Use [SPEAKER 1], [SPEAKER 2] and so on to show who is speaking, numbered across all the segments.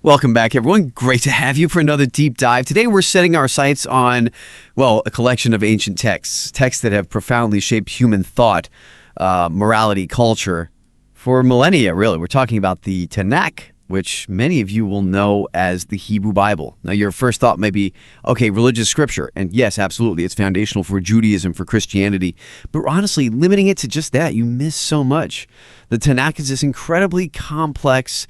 [SPEAKER 1] Welcome back, everyone. Great to have you for another deep dive. Today, we're setting our sights on, well, a collection of ancient texts that have profoundly shaped human thought, morality, culture for millennia, really. We're talking about the Tanakh, which many of you will know as the Hebrew Bible. Now, your first thought may be, okay, religious scripture. And yes, absolutely, it's foundational for Judaism, for Christianity. But honestly, limiting it to just that, you miss so much. The Tanakh is this incredibly complex,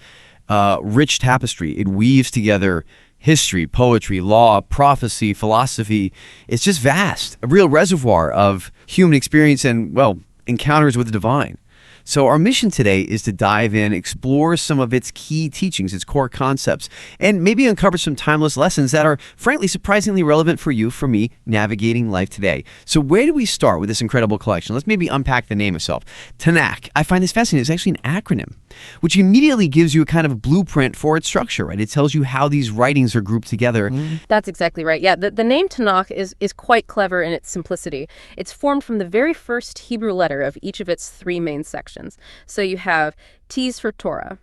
[SPEAKER 1] rich tapestry. It weaves together history, poetry, law, prophecy, philosophy. It's just vast, a real reservoir of human experience and, well, encounters with the divine. So our mission today is to dive in, explore some of its key teachings, its core concepts, and maybe uncover some timeless lessons that are, frankly, surprisingly relevant for you, for me, navigating life today. So where do we start with this incredible collection? Let's maybe unpack the name itself. Tanakh. I find this fascinating. It's actually an acronym, which immediately gives you a kind of blueprint for its structure, right? It tells you how these writings are grouped together.
[SPEAKER 2] That's exactly right. Yeah, the name Tanakh is quite clever in its simplicity. It's formed from the very first Hebrew letter of each of its three main sections. So you have T's for Torah.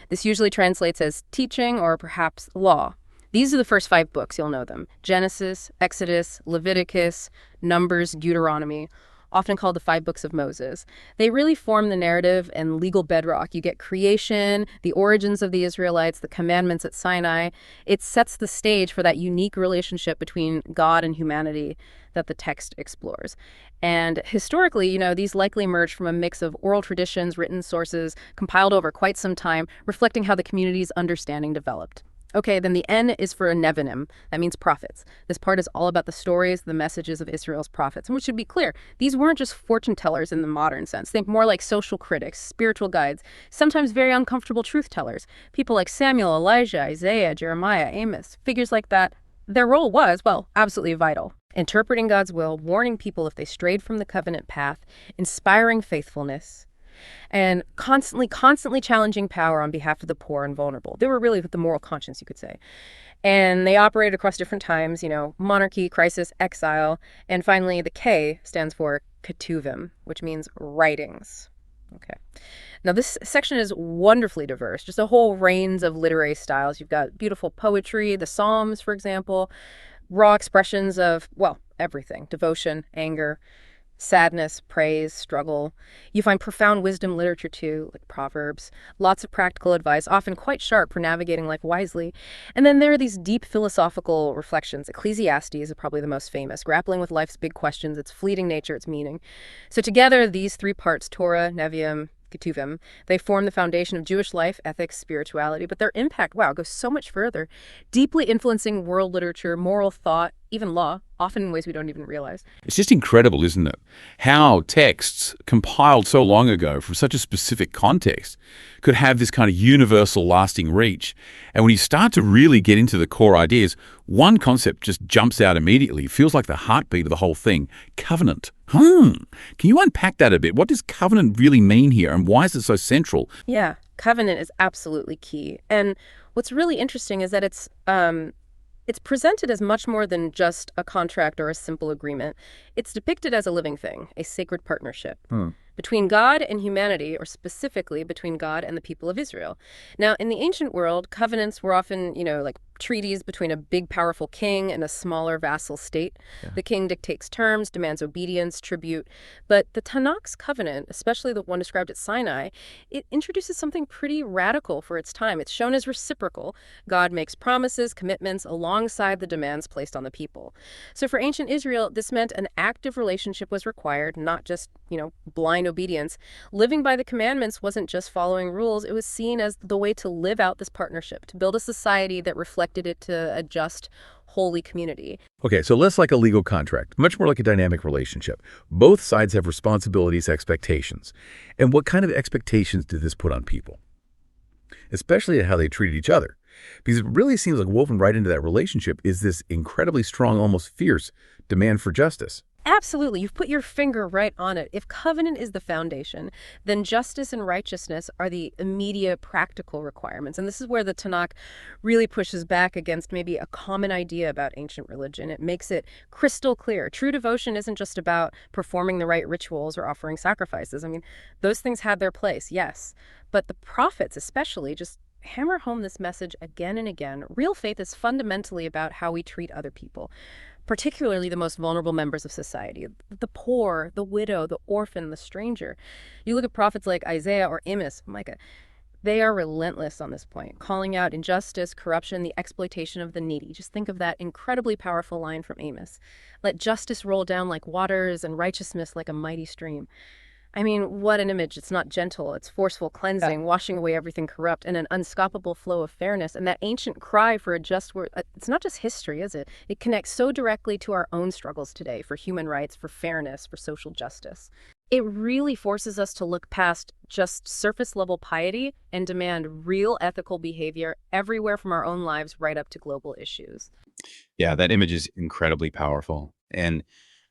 [SPEAKER 2] This usually translates as teaching or perhaps law. These are the first 5 books, you'll know them. Genesis, Exodus, Leviticus, Numbers, Deuteronomy, often called the 5 books of Moses. They really form the narrative and legal bedrock. You get creation, the origins of the Israelites, the commandments at Sinai. It sets the stage for that unique relationship between God and humanity that the text explores. And historically, these likely emerged from a mix of oral traditions, written sources, compiled over quite some time, reflecting how the community's understanding developed. Okay, then the N is for Nevi'im. That means prophets. This part is all about the stories, the messages of Israel's prophets. And we should be clear, these weren't just fortune tellers in the modern sense. Think more like social critics, spiritual guides, sometimes very uncomfortable truth tellers. People like Samuel, Elijah, Isaiah, Jeremiah, Amos, figures like that. Their role was, well, absolutely vital. Interpreting God's will, warning people if they strayed from the covenant path, inspiring faithfulness, and constantly challenging power on behalf of the poor and vulnerable. They were really the moral conscience, you could say. And they operated across different times, monarchy, crisis, exile. And finally, the K stands for Ketuvim, which means writings. Okay. Now, this section is wonderfully diverse, just a whole range of literary styles. You've got beautiful poetry, the Psalms, for example, raw expressions of, well, everything, devotion, anger, sadness, praise, struggle. You find profound wisdom literature too, like Proverbs, lots of practical advice, often quite sharp for navigating life wisely. And then there are these deep philosophical reflections. Ecclesiastes is probably the most famous, grappling with life's big questions, its fleeting nature, its meaning. So together, these 3 parts, Torah, Nevi'im, Ketuvim, they form the foundation of Jewish life, ethics, spirituality, but their impact, goes so much further, deeply influencing world literature, moral thought, even law, often in ways we don't even realize.
[SPEAKER 3] It's just incredible, isn't it? How texts compiled so long ago from such a specific context could have this kind of universal lasting reach. And when you start to really get into the core ideas, one concept just jumps out immediately. It feels like the heartbeat of the whole thing. Covenant. Can you unpack that a bit? What does covenant really mean here, and why is it so central?
[SPEAKER 2] Yeah, covenant is absolutely key. And what's really interesting is that it's presented as much more than just a contract or a simple agreement. It's depicted as a living thing, a sacred partnership between God and humanity, or specifically between God and the people of Israel. Now, in the ancient world, covenants were often, like treaties between a big, powerful king and a smaller vassal state. Yeah. The king dictates terms, demands obedience, tribute. But the Tanakh's covenant, especially the one described at Sinai, it introduces something pretty radical for its time. It's shown as reciprocal. God makes promises, commitments, alongside the demands placed on the people. So for ancient Israel, this meant an active relationship was required, not just, blind obedience. Living by the commandments wasn't just following rules. It was seen as the way to live out this partnership, to build a society that reflected it to a just, holy community.
[SPEAKER 4] Okay, so less like a legal contract, much more like a dynamic relationship. Both sides have responsibilities, expectations. And what kind of expectations did this put on people? Especially how they treated each other. Because it really seems like woven right into that relationship is this incredibly strong, almost fierce demand for justice.
[SPEAKER 2] Absolutely. You've put your finger right on it. If covenant is the foundation, then justice and righteousness are the immediate practical requirements. And this is where the Tanakh really pushes back against maybe a common idea about ancient religion. It makes it crystal clear. True devotion isn't just about performing the right rituals or offering sacrifices. I mean, those things had their place, yes. But the prophets especially just hammer home this message again and again. Real faith is fundamentally about how we treat other people, particularly the most vulnerable members of society, the poor, the widow, the orphan, the stranger. You look at prophets like Isaiah or Amos, Micah, they are relentless on this point, calling out injustice, corruption, the exploitation of the needy. Just think of that incredibly powerful line from Amos. Let justice roll down like waters and righteousness like a mighty stream. I mean, what an image. It's not gentle. It's forceful cleansing, washing away everything corrupt, and an unstoppable flow of fairness. And that ancient cry for a just word, it's not just history, is it? It connects so directly to our own struggles today for human rights, for fairness, for social justice. It really forces us to look past just surface-level piety and demand real ethical behavior everywhere from our own lives right up to global issues.
[SPEAKER 5] Yeah, that image is incredibly powerful. And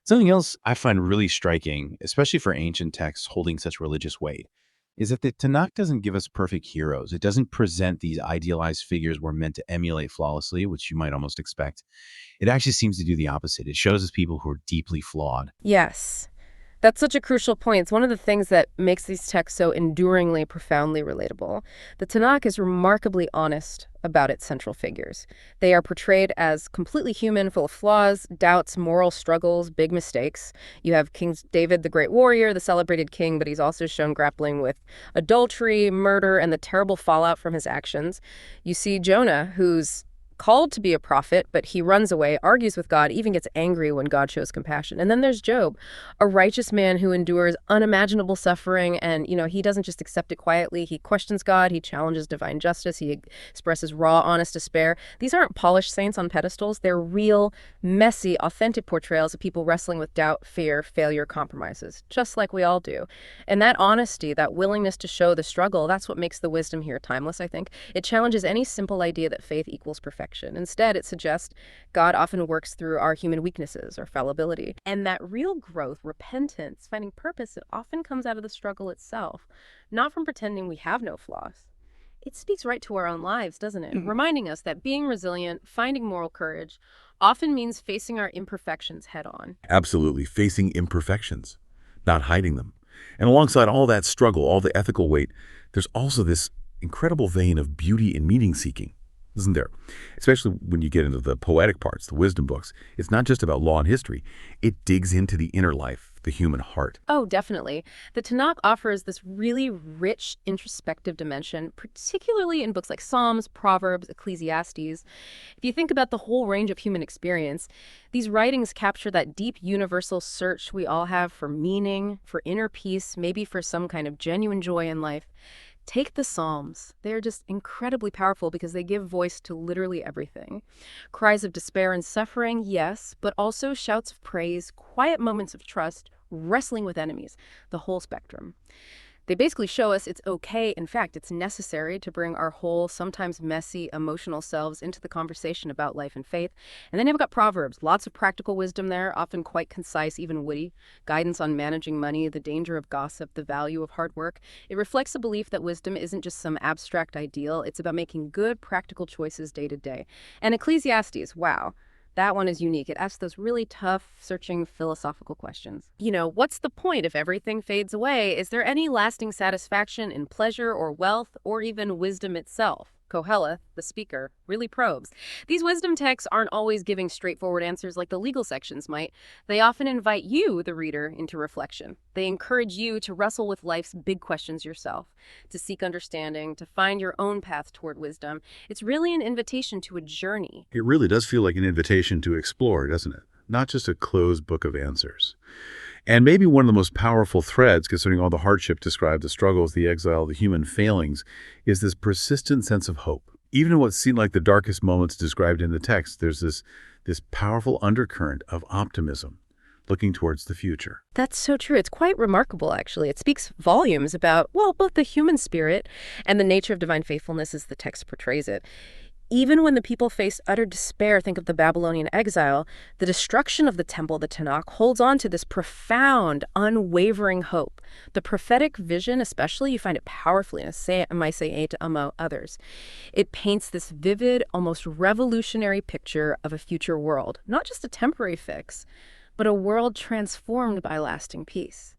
[SPEAKER 5] something else I find really striking, especially for ancient texts holding such religious weight, is that the Tanakh doesn't give us perfect heroes. It doesn't present these idealized figures we're meant to emulate flawlessly, which you might almost expect. It actually seems to do the opposite. It shows us people who are deeply flawed.
[SPEAKER 2] Yes. That's such a crucial point. It's one of the things that makes these texts so enduringly, profoundly relatable. The Tanakh is remarkably honest about its central figures. They are portrayed as completely human, full of flaws, doubts, moral struggles, big mistakes. You have King David, the great warrior, the celebrated king, but he's also shown grappling with adultery, murder, and the terrible fallout from his actions. You see Jonah, who's called to be a prophet, but he runs away, argues with God, even gets angry when God shows compassion. And then there's Job, a righteous man who endures unimaginable suffering, and, he doesn't just accept it quietly. He questions God, he challenges divine justice, he expresses raw, honest despair. These aren't polished saints on pedestals. They're real, messy, authentic portrayals of people wrestling with doubt, fear, failure, compromises, just like we all do. And that honesty, that willingness to show the struggle, that's what makes the wisdom here timeless, I think. It challenges any simple idea that faith equals perfection. Instead, it suggests God often works through our human weaknesses or fallibility. And that real growth, repentance, finding purpose, it often comes out of the struggle itself, not from pretending we have no flaws. It speaks right to our own lives, doesn't it? Reminding us that being resilient, finding moral courage, often means facing our imperfections head on.
[SPEAKER 4] Absolutely, facing imperfections, not hiding them. And alongside all that struggle, all the ethical weight, there's also this incredible vein of beauty and meaning seeking, isn't there? Especially when you get into the poetic parts, the wisdom books. It's not just about law and history. It digs into the inner life, the human heart.
[SPEAKER 2] Oh, definitely. The Tanakh offers this really rich, introspective dimension, particularly in books like Psalms, Proverbs, Ecclesiastes. If you think about the whole range of human experience, these writings capture that deep universal search we all have for meaning, for inner peace, maybe for some kind of genuine joy in life. Take the Psalms. They're just incredibly powerful because they give voice to literally everything. Cries of despair and suffering, yes, but also shouts of praise, quiet moments of trust, wrestling with enemies, the whole spectrum. They basically show us it's okay, in fact, it's necessary to bring our whole, sometimes messy, emotional selves into the conversation about life and faith. And then you've got Proverbs, lots of practical wisdom there, often quite concise, even witty, guidance on managing money, the danger of gossip, the value of hard work. It reflects a belief that wisdom isn't just some abstract ideal, it's about making good, practical choices day to day. And Ecclesiastes, wow. That one is unique. It asks those really tough, searching, philosophical questions. What's the point if everything fades away? Is there any lasting satisfaction in pleasure or wealth or even wisdom itself? Koheleth, the speaker, really probes. These wisdom texts aren't always giving straightforward answers like the legal sections might. They often invite you, the reader, into reflection. They encourage you to wrestle with life's big questions yourself, to seek understanding, to find your own path toward wisdom. It's really an invitation to a journey.
[SPEAKER 4] It really does feel like an invitation to explore, doesn't it? Not just a closed book of answers. And maybe one of the most powerful threads, concerning all the hardship described, the struggles, the exile, the human failings, is this persistent sense of hope. Even in what seem like the darkest moments described in the text, there's this powerful undercurrent of optimism, looking towards the future.
[SPEAKER 2] That's so true. It's quite remarkable, actually. It speaks volumes about, both the human spirit and the nature of divine faithfulness as the text portrays it. Even when the people face utter despair, think of the Babylonian exile, the destruction of the temple, the Tanakh, holds on to this profound, unwavering hope. The prophetic vision, especially, you find it powerfully in Isaiah to others. It paints this vivid, almost revolutionary picture of a future world, not just a temporary fix, but a world transformed by lasting peace.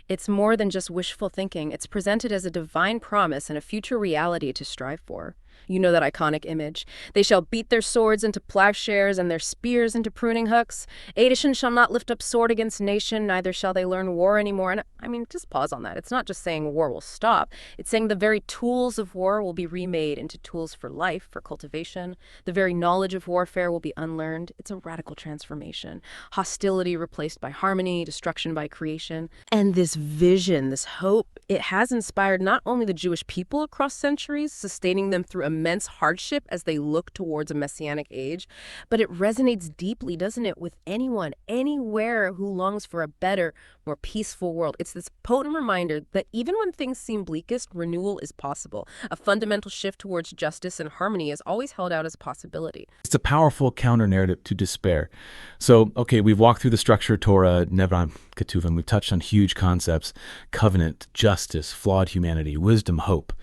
[SPEAKER 2] It's more than just wishful thinking. It's presented as a divine promise and a future reality to strive for. You know that iconic image. They shall beat their swords into plowshares and their spears into pruning hooks. Nation shall not lift up sword against nation, neither shall they learn war anymore. And I mean, just pause on that. It's not just saying war will stop. It's saying the very tools of war will be remade into tools for life, for cultivation. The very knowledge of warfare will be unlearned. It's a radical transformation. Hostility replaced by harmony, destruction by creation. And this vision, this hope, it has inspired not only the Jewish people across centuries, sustaining them through immense hardship as they look towards a messianic age, but it resonates deeply, doesn't it, with anyone, anywhere who longs for a better, more peaceful world. It's this potent reminder that even when things seem bleakest, renewal is possible. A fundamental shift towards justice and harmony is always held out as a possibility.
[SPEAKER 6] It's a powerful counter-narrative to despair. So, okay, we've walked through the structure of Torah, Nevi'im, Ketuvim. We've touched on huge concepts: covenant, justice, flawed humanity, wisdom, hope.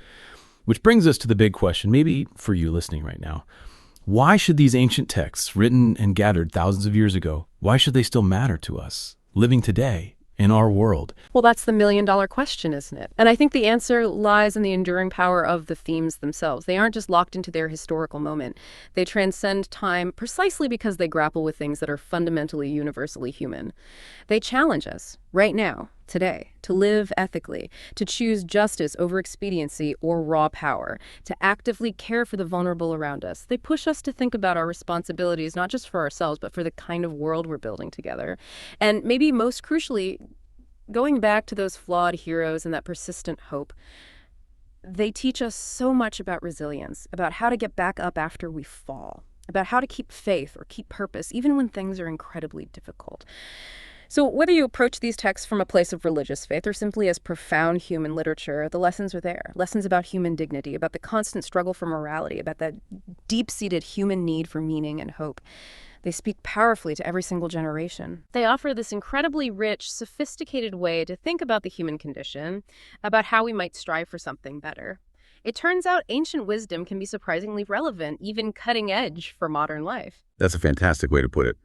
[SPEAKER 6] Which brings us to the big question, maybe for you listening right now. Why should these ancient texts, written and gathered thousands of years ago, why should they still matter to us, living today in our world?
[SPEAKER 2] Well, that's the million-dollar question, isn't it? And I think the answer lies in the enduring power of the themes themselves. They aren't just locked into their historical moment. They transcend time precisely because they grapple with things that are fundamentally, universally human. They challenge us, right now, today, to live ethically, to choose justice over expediency or raw power, to actively care for the vulnerable around us. They push us to think about our responsibilities, not just for ourselves, but for the kind of world we're building together. And maybe most crucially, going back to those flawed heroes and that persistent hope, they teach us so much about resilience, about how to get back up after we fall, about how to keep faith or keep purpose, even when things are incredibly difficult. So whether you approach these texts from a place of religious faith or simply as profound human literature, the lessons are there. Lessons about human dignity, about the constant struggle for morality, about that deep-seated human need for meaning and hope. They speak powerfully to every single generation. They offer this incredibly rich, sophisticated way to think about the human condition, about how we might strive for something better. It turns out ancient wisdom can be surprisingly relevant, even cutting edge for modern life.
[SPEAKER 4] That's a fantastic way to put it.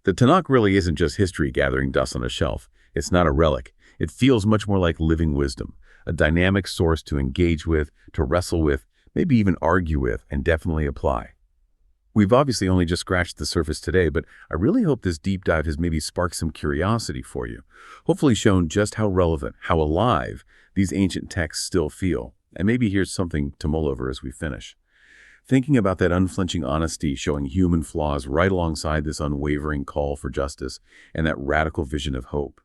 [SPEAKER 4] The Tanakh really isn't just history gathering dust on a shelf. It's not a relic. It feels much more like living wisdom, a dynamic source to engage with, to wrestle with, maybe even argue with, and definitely apply. We've obviously only just scratched the surface today, but I really hope this deep dive has maybe sparked some curiosity for you, hopefully shown just how relevant, how alive these ancient texts still feel. And maybe here's something to mull over as we finish. Thinking about that unflinching honesty showing human flaws right alongside this unwavering call for justice and that radical vision of hope.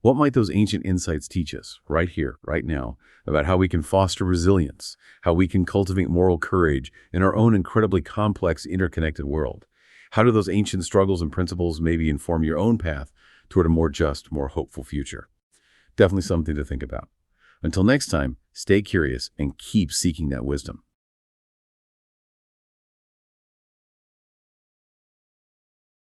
[SPEAKER 4] What might those ancient insights teach us right here, right now, about how we can foster resilience, how we can cultivate moral courage in our own incredibly complex, interconnected world? How do those ancient struggles and principles maybe inform your own path toward a more just, more hopeful future? Definitely something to think about. Until next time, stay curious and keep seeking that wisdom.